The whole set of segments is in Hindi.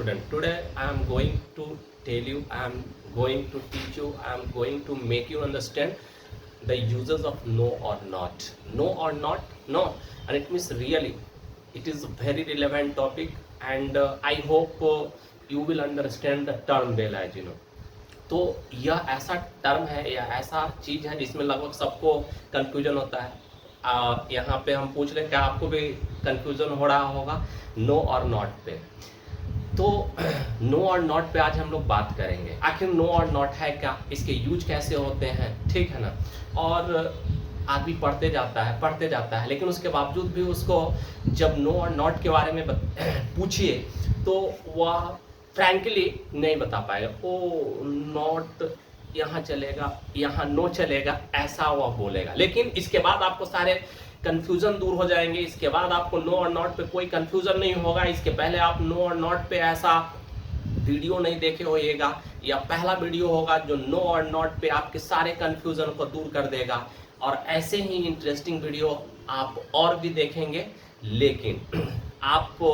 student. Today I am going to tell you, I am going to teach you, I am going to make you understand the uses of no or not. No or not, no, and it means really it is a very relevant topic, and I hope you will understand the term well, as you know. तो यह ऐसा टर्म है या ऐसा चीज़ है जिसमें लगभग सबको कन्फ्यूजन होता है। यहाँ पे हम पूछ रहे हैं, क्या आपको भी कन्फ्यूजन हो रहा होगा नो और नॉट पे? तो नो और नॉट पे आज हम लोग बात करेंगे। आखिर नो और नॉट है क्या, इसके यूज कैसे होते हैं, ठीक है ना। और आदमी पढ़ते जाता है, लेकिन उसके बावजूद भी उसको जब नो और नॉट के बारे में पूछिए तो वह फ्रैंकली नहीं बता पाएगा। ओ नॉट यहाँ चलेगा, यहाँ नो चलेगा, ऐसा वह बोलेगा। लेकिन इसके बाद आपको सारे कंफ्यूजन दूर हो जाएंगे। इसके बाद आपको नो और नॉट पे कोई कंफ्यूजन नहीं होगा। इसके पहले आप नो और नॉट पे ऐसा वीडियो नहीं देखे होइएगा, या पहला वीडियो होगा जो नो और नॉट पे आपके सारे कंफ्यूजन को दूर कर देगा। और ऐसे ही इंटरेस्टिंग वीडियो आप और भी देखेंगे, लेकिन आपको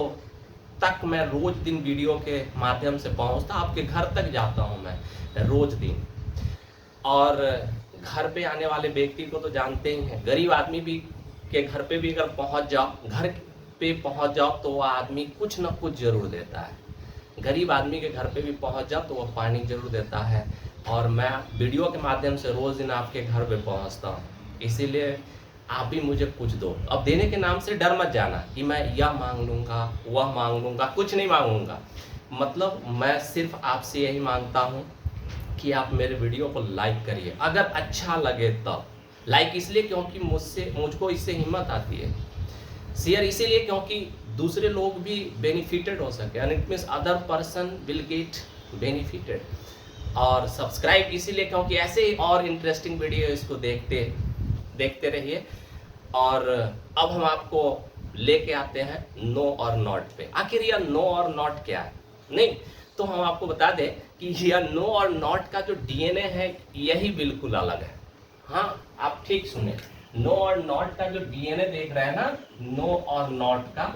तक मैं रोज दिन वीडियो के माध्यम से पहुंचता, आपके घर तक जाता हूं मैं रोज दिन। और घर पे आने वाले व्यक्ति को तो जानते ही हैं, गरीब आदमी भी के घर पे भी अगर घर पे पहुंच जाओ तो वह आदमी कुछ ना कुछ जरूर देता है। गरीब आदमी के घर पे भी पहुंच जाओ तो वह पानी जरूर देता है। और मैं वीडियो के माध्यम से रोज दिन आपके घर पे पहुंचता हूँ, इसीलिए आप भी मुझे कुछ दो। अब देने के नाम से डर मत जाना कि मैं यह मांग लूँगा, वह मांग लूँगा, कुछ नहीं मांगूंगा। मतलब मैं सिर्फ आपसे यही मांगता हूँ कि आप मेरे वीडियो को लाइक करिए, अगर अच्छा लगे तब। लाइक इसलिए क्योंकि मुझको इससे हिम्मत आती है। शेयर इसीलिए क्योंकि दूसरे लोग भी बेनिफिटेड हो सके, and it means other person will get benefited. और सब्सक्राइब इसीलिए क्योंकि ऐसे ही और इंटरेस्टिंग वीडियो इसको देखते रहिए। और अब हम आपको लेके आते हैं नो और नॉट पे। आखिर यह नो और नॉट क्या है? नहीं तो हम आपको बता दें कि यह नो और नॉट का जो डीएनए है यही बिल्कुल अलग है। हाँ, आप ठीक सुने, नो और नॉट का जो डीएनए देख रहे हैं ना, नो और नॉट का,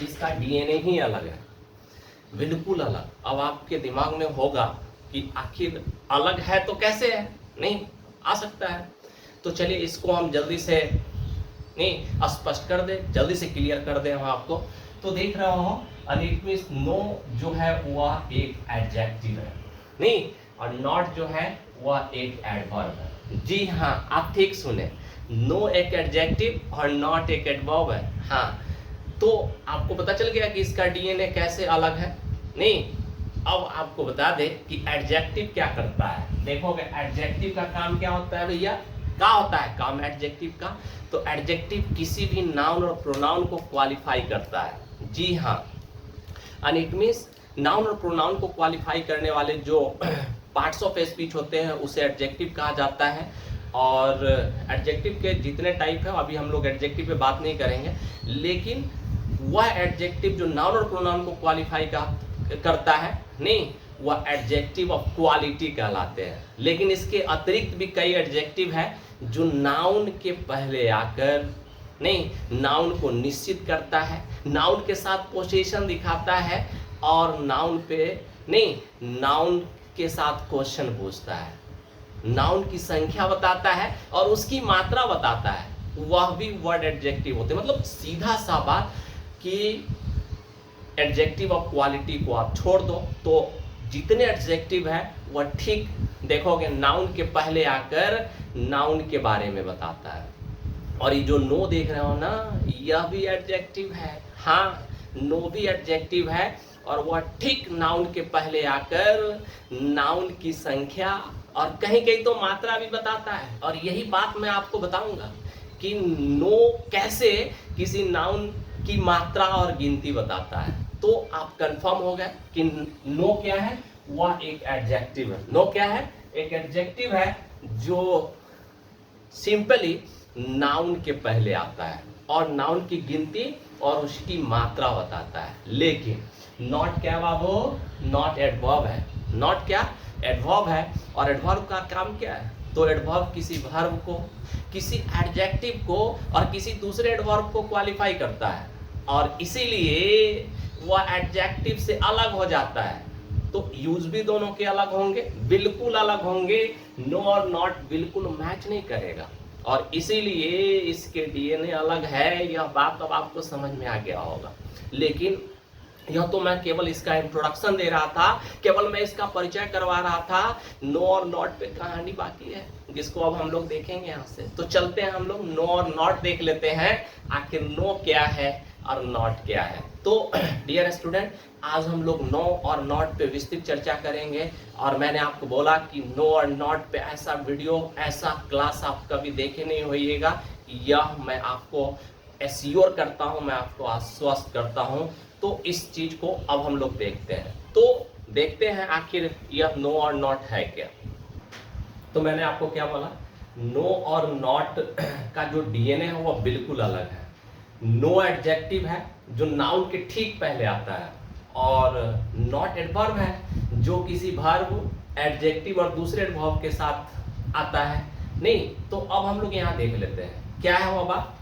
इसका डीएनए ही अलग है, बिल्कुल अलग। अब आपके दिमाग में होगा कि आखिर अलग है तो कैसे है, नहीं आ सकता है। तो चलिए इसको हम जल्दी से नहीं स्पष्ट कर दे, जल्दी से क्लियर कर दे हम आपको। तो देख रहे हो, इट मींस नो जो है वह एक एडजेक्टिव है, नहीं, और नॉट जो है वह एक एडवर्ब है। जी हाँ, आप ठीक सुने, नो एक एडजेक्टिव और नॉट एक एडवर्ब है। हाँ, तो आपको पता चल गया कि इसका डीएनए कैसे अलग है। नहीं, अब आपको बता दे कि एडजेक्टिव क्या करता है। देखोगे एडजेक्टिव का काम क्या होता है भैया, क्या होता है काम एडजेक्टिव का? तो एडजेक्टिव किसी भी नाउन और प्रोनाउन को क्वालिफाई करता है। जी हाँ, एंड इट मींस नाउन और प्रोनाउन को क्वालिफाई करने वाले जो पार्ट्स ऑफ स्पीच होते हैं उसे एडजेक्टिव कहा जाता है। और एडजेक्टिव के जितने टाइप है, अभी हम लोग एडजेक्टिव पे बात नहीं करेंगे, लेकिन वह एडजेक्टिव जो नाउन और प्रोनाउन को क्वालिफाई करता है, नहीं, वह एडजेक्टिव ऑफ क्वालिटी कहलाते हैं। लेकिन इसके अतिरिक्त भी कई एडजेक्टिव है जो नाउन के पहले आकर, नहीं, नाउन को निश्चित करता है, नाउन के साथ पोजीशन दिखाता है, और नाउन पे, नहीं, नाउन के साथ क्वेश्चन पूछता है, नाउन की संख्या बताता है और उसकी मात्रा बताता है। वह भी वर्ड एडजेक्टिव होते हैं। मतलब सीधा सा बात कि एडजेक्टिव ऑफ क्वालिटी को आप छोड़ दो तो जितने एडजेक्टिव है वह ठीक देखोगे नाउन के पहले आकर नाउन के बारे में बताता है। और ये जो नो देख रहे हो ना, यह भी एडजेक्टिव है। हाँ, नो भी एडजेक्टिव है, और वह ठीक नाउन के पहले आकर नाउन की संख्या और कहीं कहीं तो मात्रा भी बताता है। और यही बात मैं आपको बताऊंगा कि नो कैसे किसी नाउन की मात्रा और गिनती बताता है। तो आप कंफर्म हो गए कि नो क्या है, वह एक एडजेक्टिव है। नो क्या है, एक एडजेक्टिव है जो सिंपली नाउन के पहले आता है और नाउन की गिनती और उसकी मात्रा बताता है। लेकिन नॉट क्या बाबू, नॉट एडवर्ब है। नॉट क्या, एडवर्ब है। और एडवर्ब का काम क्या है? तो एडवर्ब किसी वर्ब को, किसी एडजेक्टिव को और किसी दूसरे एडवर्ब को क्वालिफाई करता है। और इसीलिए वह एडजेक्टिव से अलग हो जाता है, तो यूज भी दोनों के अलग होंगे, बिल्कुल अलग होंगे। नो और नॉट बिल्कुल मैच नहीं करेगा, और इसीलिए इसके डीएनए अलग है। यह बात अब आपको समझ में आ गया होगा। लेकिन यह तो मैं केवल इसका इंट्रोडक्शन दे रहा था, केवल मैं इसका परिचय करवा रहा था। नो और नॉट पे कहानी बाकी है, जिसको अब हम लोग देखेंगे यहाँ से। तो चलते हैं हम लोग नो और नॉट देख लेते हैं, आखिर नो क्या है और नॉट क्या है। तो डियर स्टूडेंट, आज हम लोग नो और नॉट पे विस्तृत चर्चा करेंगे। और मैंने आपको बोला कि नो और नॉट पे ऐसा वीडियो, ऐसा क्लास आप कभी देखे नहीं होइएगा। यह मैं आपको एश्योर करता हूँ, मैं आपको आश्वस्त करता हूँ। तो इस चीज को अब हम लोग देखते हैं। तो देखते हैं आखिर यह नो और नॉट है क्या। तो मैंने आपको क्या बोला, नो और नॉट का जो डीएनए है वो बिल्कुल अलग है। नो एडजेक्टिव है जो नाउन के ठीक पहले आता है, और नॉट एडवर्ब है जो किसी वर्ब, एडजेक्टिव और दूसरे एडवर्ब के साथ आता है। नहीं, तो अब हम लोग यहाँ देख लेते हैं क्या है वो बात।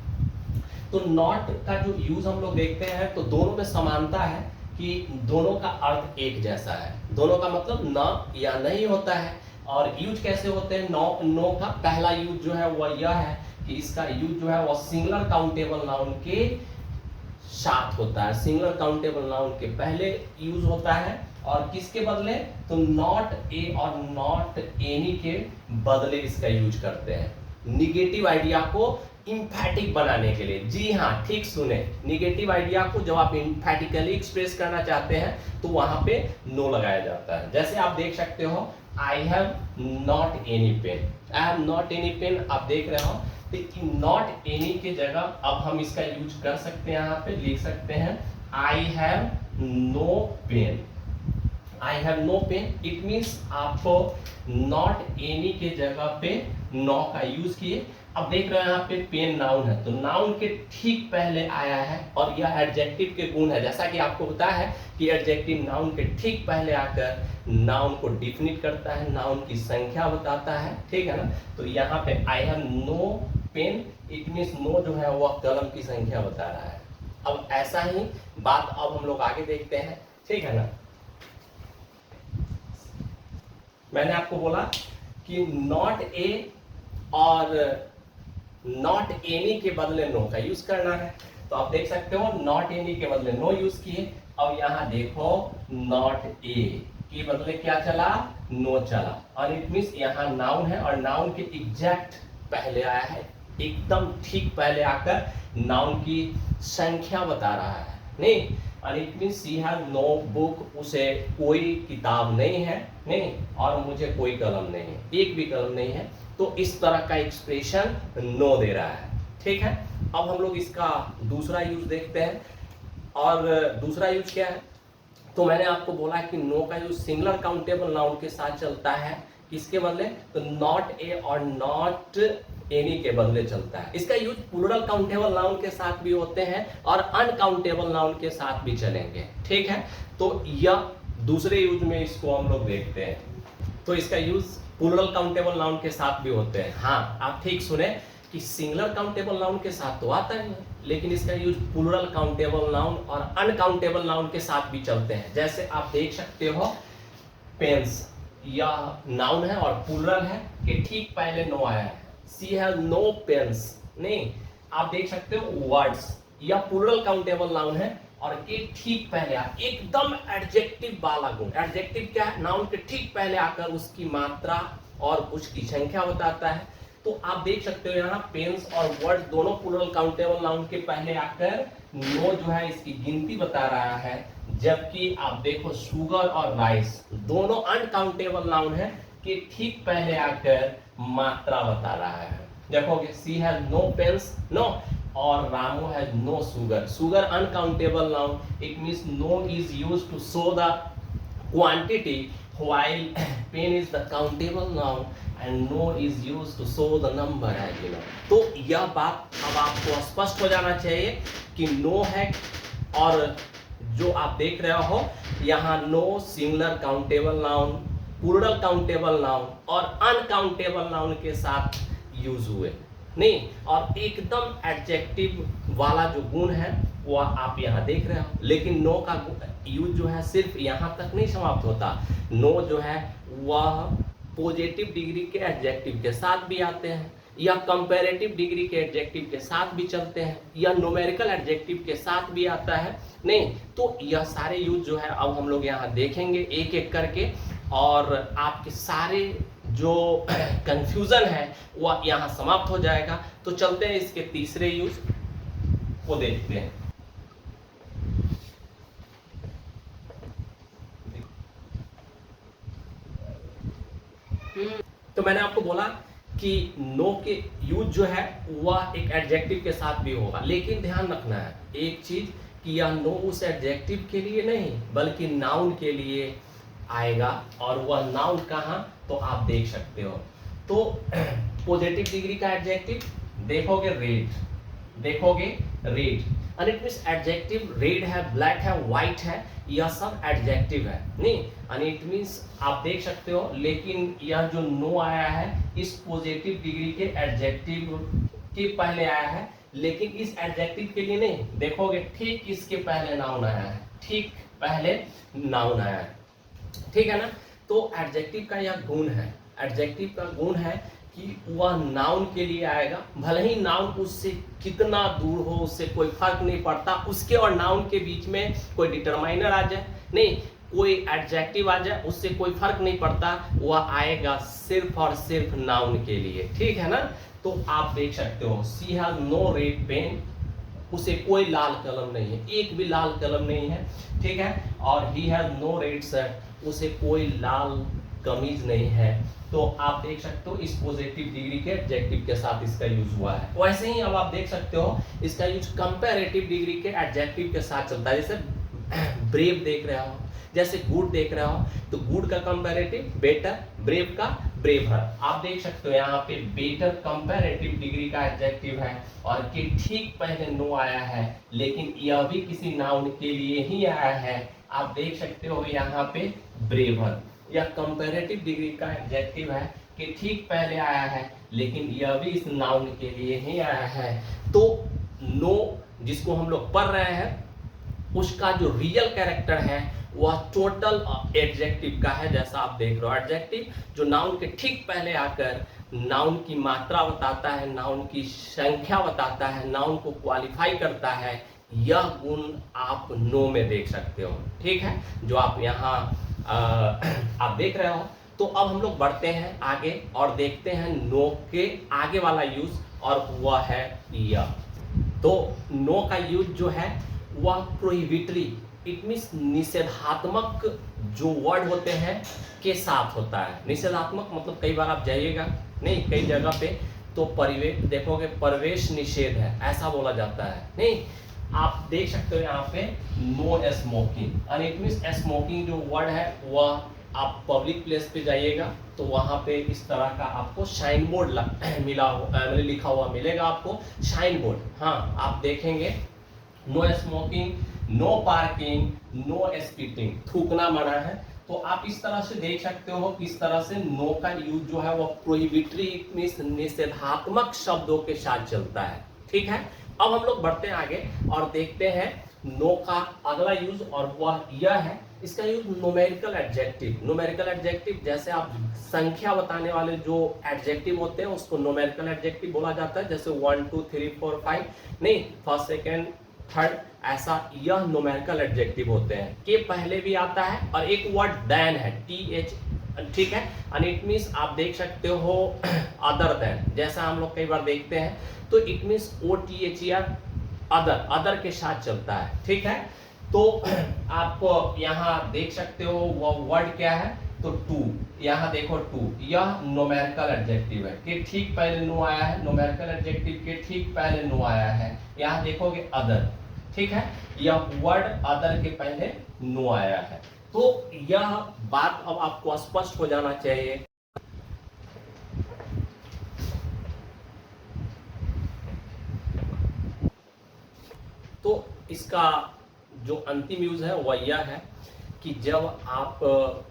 तो नॉट का जो यूज हम लोग देखते हैं, तो दोनों में समानता है कि दोनों का अर्थ एक जैसा है। दोनों का मतलब न या नहीं होता है। और यूज कैसे होते हैं, नो का पहला यूज जो है वह यह है कि इसका यूज जो है वह सिंगुलर काउंटेबल नाउन के साथ होता है, सिंगुलर काउंटेबल नाउन के पहले यूज होता है। और किसके बदले, तो नॉट ए और नॉट एनी के बदले इसका यूज करते हैं, निगेटिव आइडिया को इम्फैटिक बनाने के लिए। जी हाँ, ठीक सुने, निगेटिव आइडिया को जब आप इम्फैटिकली एक्सप्रेस करना चाहते हैं तो वहां पे नो लगाया जाता है। जैसे आप देख सकते हो, I have not any pen, I have not any pen, आप देख रहे हो। तो नॉट एनी के जगह अब हम इसका यूज कर सकते हैं, यहाँ पे लिख सकते हैं I have no pen, I have no pen. It means आपको नॉट एनी के जगह पे नो का यूज किए। अब देख रहे हैं यहाँ पे पेन नाउन है, तो नाउन के ठीक पहले आया है, और यह एडजेक्टिव के गुण है। जैसा कि आपको पता है कि एडजेक्टिव नाउन के ठीक पहले आकर नाउन को डिफिनिट करता है, नाउन की संख्या बताता है, ठीक है ना। तो यहाँ पे I have no pen, it means no जो है वह कलम की संख्या बता रहा है। अब ऐसा ही बात अब हम लोग आगे देखते हैं, ठीक है ना। मैंने आपको बोला कि नॉट ए और नॉट एनी के बदले नो का यूज करना है। तो आप देख सकते हो नॉट एनी के बदले नो यूज किए। अब यहाँ देखो नॉट ए के बदले क्या चला, नो चला। और इट मीन्स यहाँ नाउन है, और नाउन के एग्जैक्ट पहले आया है, एकदम ठीक पहले आकर नाउन की संख्या बता रहा है। नहीं, और it means she has no book, उसे कोई किताब नहीं है, नहीं, और मुझे कोई कलम नहीं है, एक भी कलम नहीं है। तो इस तरह का एक्सप्रेशन नो दे रहा है, ठीक है। अब हम लोग इसका दूसरा यूज देखते हैं। और दूसरा यूज क्या है, तो मैंने आपको बोला कि नो का यूज सिंगुलर काउंटेबल नाउन के साथ चलता है। किसके बदले, तो नॉट ए और नॉट एनी के बदले चलता है। इसका यूज प्लूरल काउंटेबल नाउन के साथ भी होते हैं और अनकाउंटेबल नाउन के साथ भी चलेंगे, ठीक है। तो यह दूसरे यूज में इसको हम लोग देखते हैं। तो इसका यूज प्लूरल काउंटेबल नाउन के साथ भी होते हैं। हाँ, आप ठीक सुने कि सिंगुलर काउंटेबल नाउन के साथ तो आता ही है, लेकिन इसका यूज प्लूरल काउंटेबल नाउन और अनकाउंटेबल नाउन के साथ भी चलते हैं। जैसे आप देख सकते हो, पेन्स या नाउन है और प्लूरल है कि ठीक पहले नो आया है, शी हैज नो पेन्स। नहीं, आप देख सकते हो वर्ड्स या प्लूरल काउंटेबल नाउन है और के ठीक पहले एकदम एडजेक्टिव वाला गुण। एडजेक्टिव क्या है, नाउन के ठीक पहले आकर उसकी मात्रा और उसकी संख्या बताता है। तो आप देख सकते हो यहाँ पेन्स और वर्ड्स दोनों प्लूरल काउंटेबल नाउन के पहले आकर नो जो है इसकी गिनती बता रहा है, जबकि आप देखो शुगर और राइस दोनों अनकाउंटेबल नाउन है कि ठीक पहले आकर मात्रा बता रहा है। देखोगे she has no pens, no, और Ramu has no sugar. Sugar uncountable noun, it means no is used to show the quantity, while pen is the countable noun and no is used to show the number as you know। तो यह बात अब आपको स्पष्ट हो जाना चाहिए कि नो है, और जो आप देख रहे हो यहाँ no singular countable noun, plural countable noun और अनकाउंटेबल नाउन के साथ यूज हुए, नहीं, और एकदम एडजेक्टिव वाला जो गुण है वह आप यहाँ देख रहे हो। लेकिन नो का यूज जो है सिर्फ यहाँ तक नहीं समाप्त होता। नो जो है वह पॉजिटिव डिग्री के एडजेक्टिव के साथ भी आते हैं, या कंपैरेटिव डिग्री के एडजेक्टिव के साथ भी चलते हैं, या न्यूमेरिकल एडजेक्टिव के साथ भी आता है। नहीं तो यह सारे यूज जो है अब हम लोग यहाँ देखेंगे एक एक करके, और आपके सारे जो कंफ्यूजन है वह यहाँ समाप्त हो जाएगा। तो चलते हैं इसके तीसरे यूज को देखते हैं। तो मैंने आपको बोला कि नो के यूज जो है वह एक एडजेक्टिव के साथ भी होगा, लेकिन ध्यान रखना है एक चीज कि यह नो उस एडजेक्टिव के लिए नहीं बल्कि नाउन के लिए आएगा। और वह नाउन कहाँ, तो आप देख सकते हो। तो पॉजिटिव डिग्री का एडजेक्टिव देखोगे रेड, देखोगे red, and it means adjective red है, ब्लैक है, व्हाइट है, यह सब एडजेक्टिव है। नहीं एंड इट मींस आप देख सकते हो। लेकिन यह जो नो आया है इस पॉजिटिव डिग्री के एडजेक्टिव के पहले आया है, लेकिन इस एडजेक्टिव के लिए नहीं। देखोगे ठीक इसके पहले नाउन आया है, ठीक पहले नाउन आया है, ठीक है ना। तो एडजेक्टिव का यह गुण है, एडजेक्टिव का गुण है कि वह नाउन के लिए आएगा, भले ही नाउन उससे कितना दूर हो उससे कोई फर्क नहीं पड़ता। उसके और नाउन के बीच में कोई डिटरमाइनर आ जाए, नहीं कोई एडजेक्टिव आ जाए, उससे कोई फर्क नहीं पड़ता, वह आएगा सिर्फ और सिर्फ नाउन के लिए, ठीक है ना। तो आप देख सकते हो she has no red pen, उसे कोई लाल कलम नहीं है, एक भी लाल कलम नहीं है, ठीक है। और he has no red shirt, उसे कोई लाल कमीज नहीं है। तो आप देख सकते हो इस पॉजिटिव डिग्री के एडजेक्टिव के साथ इसका यूज हुआ है। वैसे ही अब आप देख सकते हो इसका यूज कंपैरेटिव डिग्री के एडजेक्टिव के साथ चलता है। जैसे ब्रेव देख रहे हो, जैसे गुड देख रहे हो, तो गुड का कंपैरेटिव बेटर, ब्रेव का ब्रेवर। आप देख सकते हो यहाँ पे बेटर कंपैरेटिव डिग्री का एडजेक्टिव है, और कि ठीक पहले नो आया है, लेकिन यह भी किसी नाउन के लिए ही आया है। आप देख सकते हो यहाँ पे ब्रेवर, यह कंपैरेटिव डिग्री का एडजेक्टिव है कि ठीक पहले आया है, लेकिन यह भी इस नाउन के लिए ही आया है। तो नो जिसको हम लोग पढ़ रहे हैं उसका जो रियल कैरेक्टर है वह टोटल एडजेक्टिव का है। जैसा आप देख रहे हो एडजेक्टिव जो नाउन के ठीक पहले आकर नाउन की मात्रा बताता है, नाउन की संख्या बताता है, नाउन को क्वालिफाई करता है, यह गुण आप नो में देख सकते हो, ठीक है, जो आप यहाँ आप देख रहे हो। तो अब हम लोग बढ़ते हैं आगे और देखते हैं नो के आगे वाला यूज, और वह है यह। तो नो का यूज जो है वह प्रोहिबिटरी, इट मीन्स निषेधात्मक जो वर्ड होते हैं के साथ होता है। निषेधात्मक मतलब कई बार आप जाइएगा नहीं कई जगह पे तो परिवेश देखोगे प्रवेश निषेध है ऐसा बोला जाता है। नहीं आप देख सकते हो यहाँ पे no smoking, and it means smoking जो वर्ड है वह आप पब्लिक प्लेस पे जाइएगा तो वहाँ पे इस तरह का आपको साइन बोर्ड मिला हो लिखा हुआ मिलेगा आपको साइन बोर्ड। हाँ आप देखेंगे no smoking, no parking, no spitting, थूकना मना है। तो आप इस तरह से देख सकते हो किस तरह से नो का यूज जो है वो प्रोहिबिटरी मींस निषेधात्मक शब्दों के साथ चलता है, ठीक है। अब हम लोग बढ़ते हैं आगे और देखते हैं नो का अगला यूज, और वह यह है इसका use numerical adjective. Numerical adjective जैसे आप संख्या बताने वाले जो एडजेक्टिव होते हैं उसको न्यूमेरिकल एडजेक्टिव बोला जाता है, जैसे 1 2 3 4 5 नहीं फर्स्ट सेकेंड थर्ड, ऐसा यह न्यूमेरिकल एडजेक्टिव होते हैं के पहले भी आता है। और एक वर्ड देन है TH, ठीक है, एंड इट मीन्स आप देख सकते हो अदर देन, जैसा हम लोग कई बार देखते हैं तो it means OTHER other, other के साथ चलता है, ठीक है। तो आप यहाँ देख सकते हो वह वर्ड क्या है तो टू, यहाँ देखो टू, यह न्यूमेरिकल एडजेक्टिव है कि ठीक पहले नो आया है, न्यूमेरिकल एडजेक्टिव के ठीक पहले नो आया है। यहाँ देखोगे अदर, ठीक है, यह वर्ड अदर के पहले नो आया है। तो यह बात अब आपको स्पष्ट हो जाना चाहिए। तो इसका जो अंतिम यूज है वह यह है कि जब आप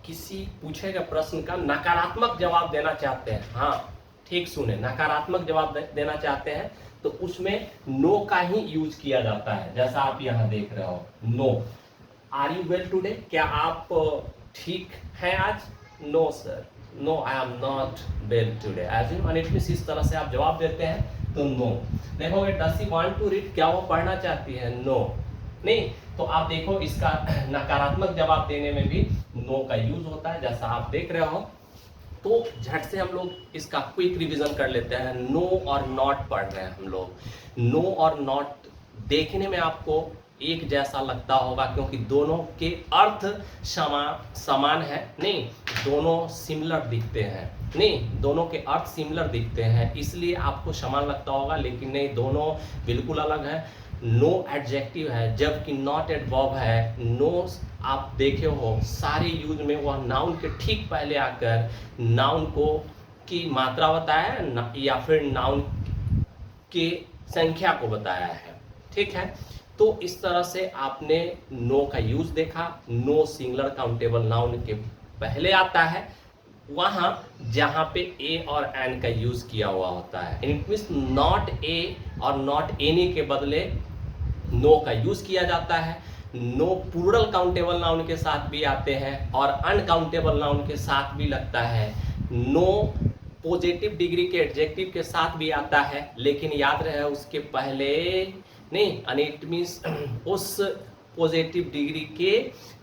किसी पूछे गए प्रश्न का नकारात्मक जवाब देना चाहते हैं, हाँ ठीक सुने, नकारात्मक जवाब देना चाहते हैं तो उसमें नो का ही यूज किया जाता है। जैसा आप यहाँ देख रहे हो, no, are you well today, क्या आप ठीक हैं आज? No sir, no I am not well today, as in it means इस तरह से आप जवाब देते हैं तो नो। देखोगे does she want to read, क्या वो पढ़ना चाहती है? नो, नहीं। तो आप देखो इसका नकारात्मक जवाब देने में भी नो का यूज होता है, जैसा आप देख रहे हो। तो झट से हम लोग इसका क्विक रिवीजन कर लेते हैं। नो और नॉट पढ़ रहे हैं हम लोग। नो और नॉट देखने में आपको एक जैसा लगता होगा क्योंकि दोनों के अर्थ समान है, नहीं, दोनों सिमिलर दिखते हैं, नहीं, दोनों के अर्थ सिमिलर दिखते हैं, इसलिए आपको समान लगता होगा, लेकिन नहीं, दोनों बिल्कुल अलग है। नो एडजेक्टिव है जबकि नॉट एडवर्ब है। नो आप देखे हो सारे यूज में वह नाउन के ठीक पहले आकर नाउन को की मात्रा बताया है या फिर नाउन के संख्या को बताया है, ठीक है। तो इस तरह से आपने नो का यूज देखा। नो सिंगुलर काउंटेबल नाउन के पहले आता है, वहां जहां पे ए और एन का यूज किया हुआ होता है। इट मीन्स नॉट ए और नॉट एनी के बदले नो का यूज किया जाता है। नो प्लूरल काउंटेबल नाउन के साथ भी आते हैं और अनकाउंटेबल नाउन के साथ भी लगता है। नो पॉजिटिव डिग्री के एडजेक्टिव के साथ भी आता है, लेकिन याद रहे उसके पहले नहीं, and it means उस पॉजिटिव डिग्री के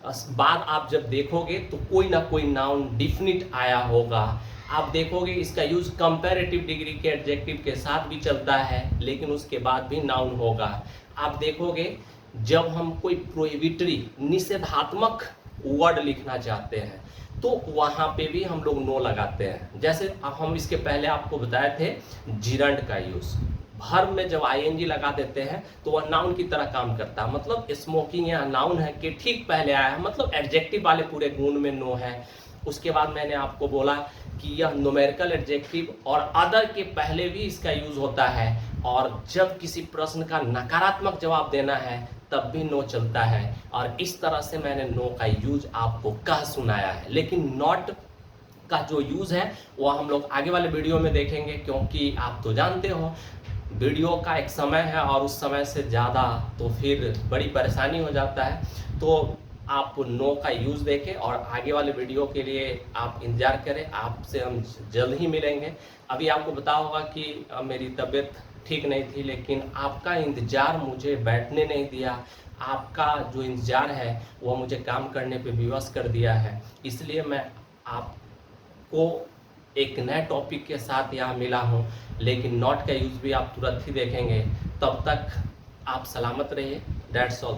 बाद आप जब देखोगे तो कोई ना कोई नाउन डिफिनिट आया होगा। आप देखोगे इसका यूज कंपैरेटिव डिग्री के एडजेक्टिव के साथ भी चलता है, लेकिन उसके बाद भी नाउन होगा। आप देखोगे जब हम कोई प्रोहिबिटरी निषेधात्मक वर्ड लिखना चाहते हैं तो वहां पे भी हम लोग नो लगाते हैं। जैसे हम इसके पहले आपको बताए थे जिरंड का यूज, वर्ब में जब आईएनजी लगा देते हैं तो वह नाउन की तरह काम करता है। मतलब स्मोकिंग या नाउन है कि ठीक पहले आया है, मतलब एडजेक्टिव वाले पूरे गुण में नो है। उसके बाद मैंने आपको बोला कि यह न्यूमेरिकल एडजेक्टिव और अदर के पहले भी इसका यूज होता है, और जब किसी प्रश्न का नकारात्मक जवाब देना है तब भी नो चलता है। और इस तरह से मैंने नो का यूज आपको कह सुनाया है। लेकिन नॉट का जो यूज है वह हम लोग आगे वाले वीडियो में देखेंगे, क्योंकि आप तो जानते हो वीडियो का एक समय है और उस समय से ज़्यादा तो फिर बड़ी परेशानी हो जाता है। तो आप नो का यूज़ देखें और आगे वाले वीडियो के लिए आप इंतज़ार करें। आपसे हम जल्द ही मिलेंगे। अभी आपको पता होगा कि मेरी तबीयत ठीक नहीं थी, लेकिन आपका इंतज़ार मुझे बैठने नहीं दिया। आपका जो इंतज़ार है वह मुझे काम करने पे विवश कर दिया है। इसलिए मैं आपको एक नए टॉपिक के साथ यहाँ मिला हूँ, लेकिन नॉट का यूज़ भी आप तुरंत ही देखेंगे। तब तक आप सलामत रहिए। That's all.